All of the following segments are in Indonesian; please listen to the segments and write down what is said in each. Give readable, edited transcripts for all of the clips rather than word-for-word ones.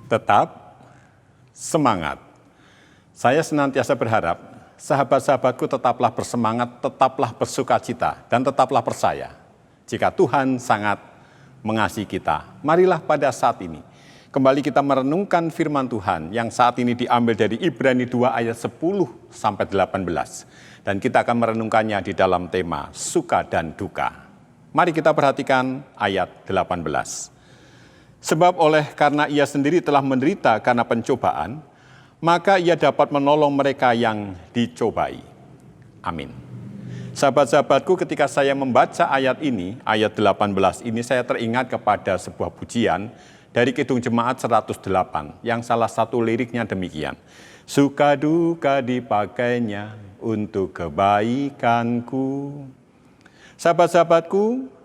Tetap semangat. Saya senantiasa berharap sahabat-sahabatku tetaplah bersemangat, tetaplah bersukacita, dan tetaplah percaya jika Tuhan sangat mengasihi kita. Marilah pada saat ini kembali kita merenungkan firman Tuhan yang saat ini diambil dari Ibrani 2 ayat 10 sampai 18. Dan kita akan merenungkannya di dalam tema suka dan duka. Mari kita perhatikan ayat 18. Sebab karena ia sendiri telah menderita karena pencobaan, maka ia dapat menolong mereka yang dicobai. Amin. Sahabat-sahabatku, ketika saya membaca ayat ini, ayat 18 ini, saya teringat kepada sebuah pujian dari Kidung Jemaat 108, yang salah satu liriknya demikian. Suka duka dipakainya untuk kebaikanku. Sahabat-sahabatku,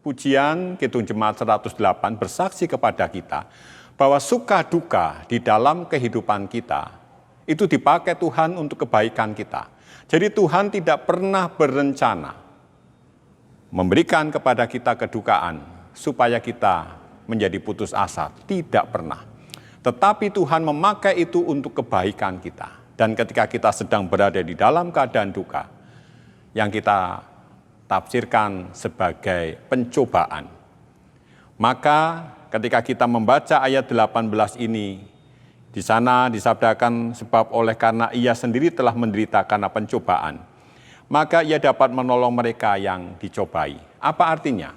pujian Kidung Jemaat 108 bersaksi kepada kita bahwa suka duka di dalam kehidupan kita itu dipakai Tuhan untuk kebaikan kita. Jadi Tuhan tidak pernah berencana memberikan kepada kita kedukaan supaya kita menjadi putus asa. Tidak pernah. Tetapi Tuhan memakai itu untuk kebaikan kita. Dan ketika kita sedang berada di dalam keadaan duka, yang kita tafsirkan sebagai pencobaan. Maka ketika kita membaca ayat 18 ini, di sana disabdakan sebab karena ia sendiri telah menderita karena pencobaan, maka ia dapat menolong mereka yang dicobai. Apa artinya?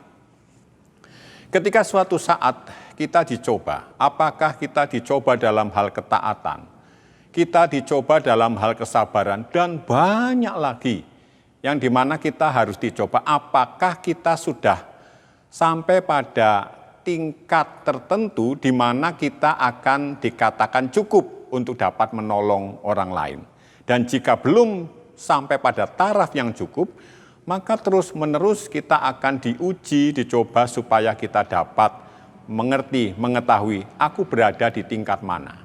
Ketika suatu saat kita dicoba, apakah kita dicoba dalam hal ketaatan, kita dicoba dalam hal kesabaran, dan banyak lagi yang dimana kita harus dicoba, apakah kita sudah sampai pada tingkat tertentu di mana kita akan dikatakan cukup untuk dapat menolong orang lain. Dan jika belum sampai pada taraf yang cukup, maka terus-menerus kita akan diuji, dicoba supaya kita dapat mengerti, mengetahui aku berada di tingkat mana.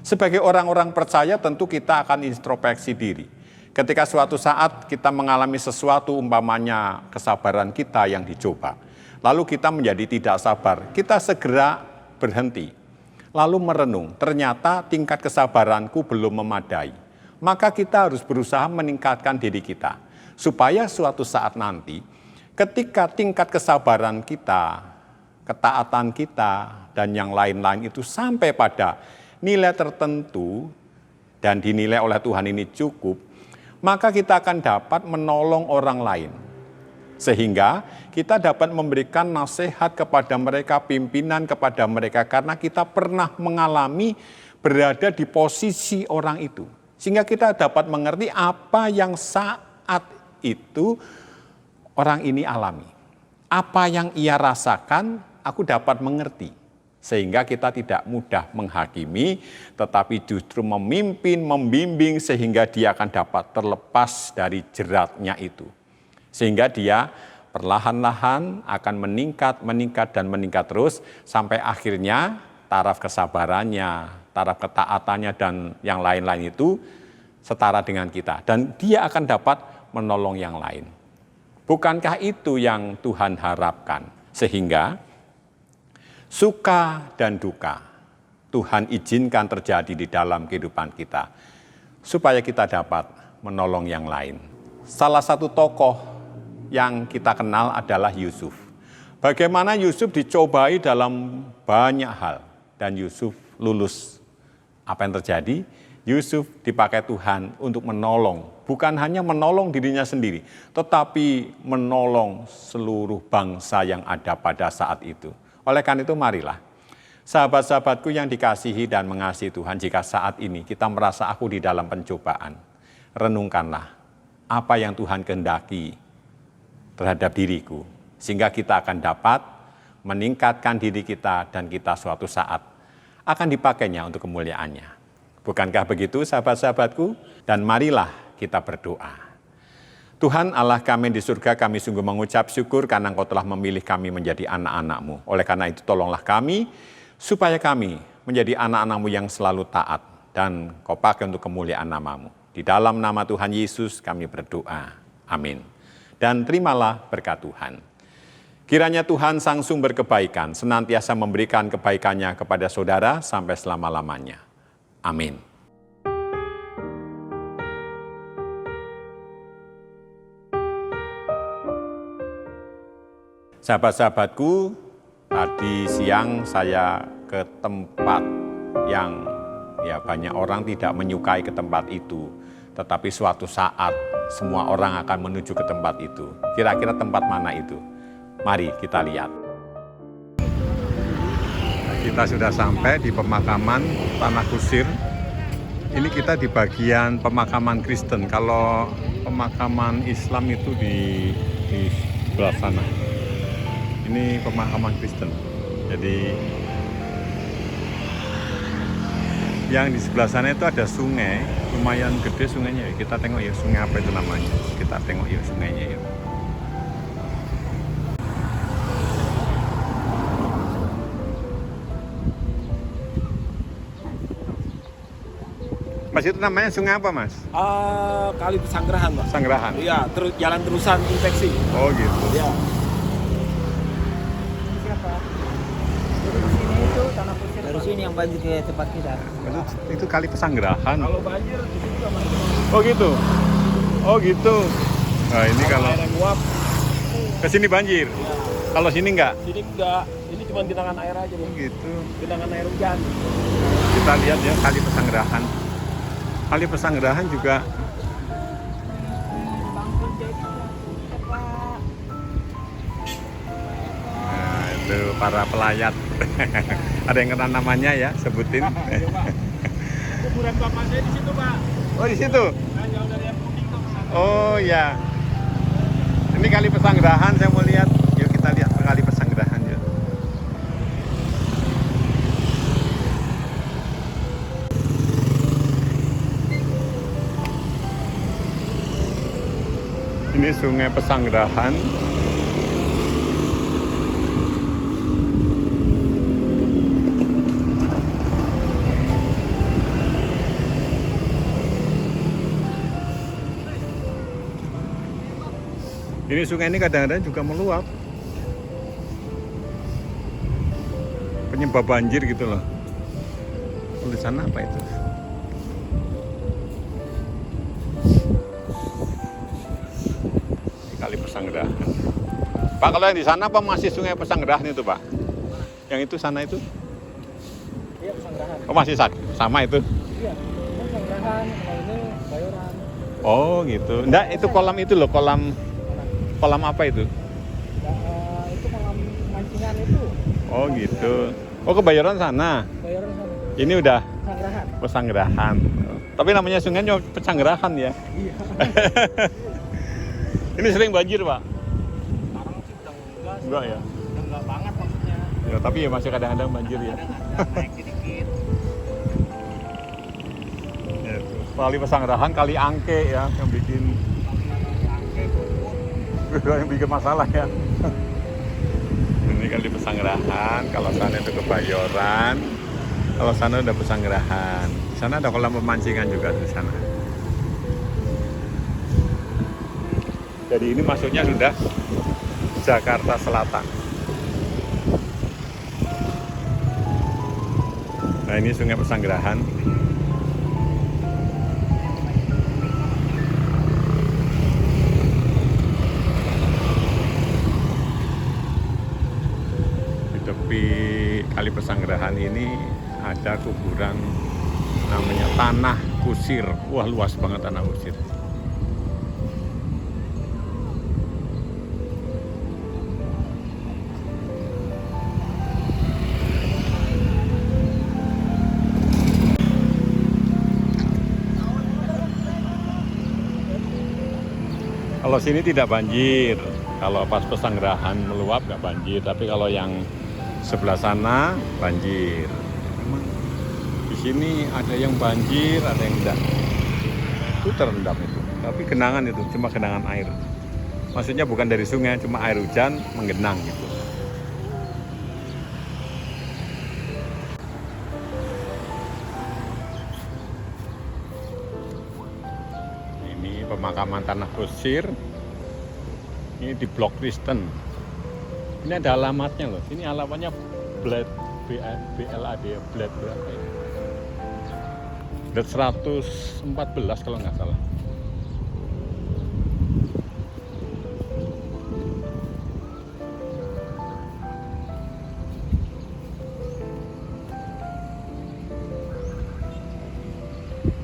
Sebagai orang-orang percaya tentu kita akan introspeksi diri. Ketika suatu saat kita mengalami sesuatu, umpamanya kesabaran kita yang dicoba, lalu kita menjadi tidak sabar, kita segera berhenti, lalu merenung, ternyata tingkat kesabaranku belum memadai. Maka kita harus berusaha meningkatkan diri kita, supaya suatu saat nanti, ketika tingkat kesabaran kita, ketaatan kita, dan yang lain-lain itu sampai pada nilai tertentu, dan dinilai oleh Tuhan ini cukup, maka kita akan dapat menolong orang lain. Sehingga kita dapat memberikan nasihat kepada mereka, pimpinan kepada mereka, karena kita pernah mengalami berada di posisi orang itu. Sehingga kita dapat mengerti apa yang saat itu orang ini alami. Apa yang ia rasakan, aku dapat mengerti. Sehingga kita tidak mudah menghakimi, tetapi justru memimpin, membimbing, sehingga dia akan dapat terlepas dari jeratnya itu. Sehingga dia perlahan-lahan akan meningkat terus, sampai akhirnya taraf kesabarannya, taraf ketaatannya, dan yang lain-lain itu setara dengan kita. Dan dia akan dapat menolong yang lain. Bukankah itu yang Tuhan harapkan? Sehingga suka dan duka Tuhan izinkan terjadi di dalam kehidupan kita, supaya kita dapat menolong yang lain. Salah satu tokoh yang kita kenal adalah Yusuf. Bagaimana Yusuf dicobai dalam banyak hal, dan Yusuf lulus. Apa yang terjadi? Yusuf dipakai Tuhan untuk menolong, bukan hanya menolong dirinya sendiri, tetapi menolong seluruh bangsa yang ada pada saat itu. Oleh karena itu marilah, sahabat-sahabatku yang dikasihi dan mengasihi Tuhan, jika saat ini kita merasa aku di dalam pencobaan, renungkanlah apa yang Tuhan kehendaki terhadap diriku, sehingga kita akan dapat meningkatkan diri kita, dan kita suatu saat akan dipakainya untuk kemuliaannya. Bukankah begitu sahabat-sahabatku? Dan marilah kita berdoa. Tuhan Allah kami di surga, kami sungguh mengucap syukur karena Engkau telah memilih kami menjadi anak-anak-Mu. Oleh karena itu tolonglah kami, supaya kami menjadi anak-anak-Mu yang selalu taat, dan Kau pakai untuk kemuliaan nama-Mu. Di dalam nama Tuhan Yesus kami berdoa. Amin. Dan terimalah berkat Tuhan. Kiranya Tuhan Sang Sumber Kebaikan senantiasa memberikan kebaikannya kepada saudara sampai selama-lamanya. Amin. Sahabat-sahabatku, tadi siang saya ke tempat yang banyak orang tidak menyukai ke tempat itu. Tetapi suatu saat semua orang akan menuju ke tempat itu. Kira-kira tempat mana itu? Mari kita lihat. Kita sudah sampai di pemakaman Tanah Kusir. Ini kita di bagian pemakaman Kristen. Kalau pemakaman Islam itu di sebelah sana. Ini pemakaman Kristen. Jadi yang di sebelah sana itu ada sungai, lumayan gede sungainya. Kita tengok ya sungai apa itu namanya. Kita tengok ya sungainya ya. Mas, itu namanya sungai apa, Mas? Kali Pesanggerahan, Pak. Sanggerahan? Iya, jalan terusan infeksi. Oh gitu. Iya. Siapa? Dari sini itu Tanah Kusir. Dari sini yang banjir ke tempat kita. Itu kali Pesanggerahan. Kalau banjir di situ sama. Oh gitu. Oh gitu. Nah, ini kalau air yang uap, ke sini banjir. ya. Kalau sini enggak? Sini enggak. Ini cuma genangan air aja, Oh Bang. gitu. Genangan air hujan. Kita lihat ya kali Pesanggerahan. Kali Pesanggerahan juga nah, itu para pelayat. Ada yang kenal namanya ya, sebutin. Kuburan bapak saya di situ, Pak. Oh di situ. Nah, jauh dari yang putih tuh. Oh ya. Ini kali Pesanggerahan saya mau lihat. Yuk kita lihat kali Pesanggerahan yuk. Ini Sungai Pesanggerahan. Ini sungai ini kadang-kadang juga meluap. Penyebab banjir gitu loh. Di sana apa itu? Kali Pesanggerahan. Pak, kalau yang di sana apa masih Sungai Pesanggerahan itu, Pak? Yang itu sana itu? Iya, Pesanggerahan. Oh, masih sama itu? Iya, Pesanggerahan, kalau ini Bayoran. Oh, gitu. Enggak, itu kolam itu loh, kolam apa itu? Itu kolam mancingan itu. Oh, gitu. Oh, Kebayoran sana. Bayoran sama Ini udah Pesanggerahan. Pesanggerahan. Tapi namanya sungainya Pesanggerahan ya. Iya. Ini sering banjir, Pak? Sekarang sih udah enggak. Enggak ya? Udah enggak banget maksudnya. Ya, tapi ya masih kadang-kadang banjir ya. Naik sedikit. Ya, itu. Kali Pesanggerahan, kali Angke ya yang bikin yang bikin masalah ya. Ini kali Pesanggerahan, kalau sana itu Kebayoran, kalau sana udah Pesanggerahan. Di sana ada kolam pemancingan juga di sana. Jadi ini masuknya sudah Jakarta Selatan. Nah, ini Sungai Pesanggerahan. Di tepi Kali Pesanggerahan ini ada kuburan namanya Tanah Kusir. Wah, luas banget Tanah Kusir. Kalau sini tidak banjir, kalau pas Pesanggerahan meluap nggak banjir, tapi kalau yang sebelah sana banjir. Memang di sini ada yang banjir, ada yang enggak. Itu terendam itu, tapi genangan itu cuma genangan air. Maksudnya bukan dari sungai, cuma air hujan menggenang gitu. Pemakaman Tanah Kusir ini di Blok Kristen. Ini ada alamatnya loh. Ini alamatnya Bled BLAD Bled berapa ini? Bled 114 kalau nggak salah.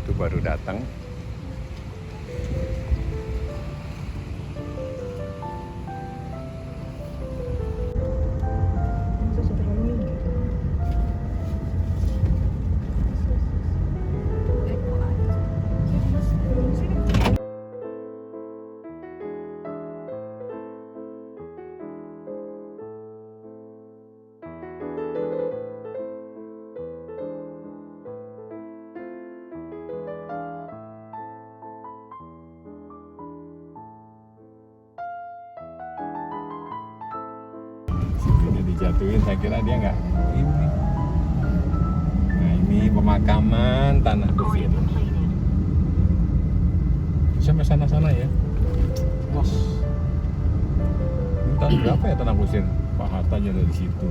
Itu baru datang. Ini dijatuhin, saya kira dia nggak ini. Nah ini pemakaman tanah kusir. Sampai sana-sana ya. Bos. Ini tahun berapa ya tanah kusir? Pak Hatta aja dari situ.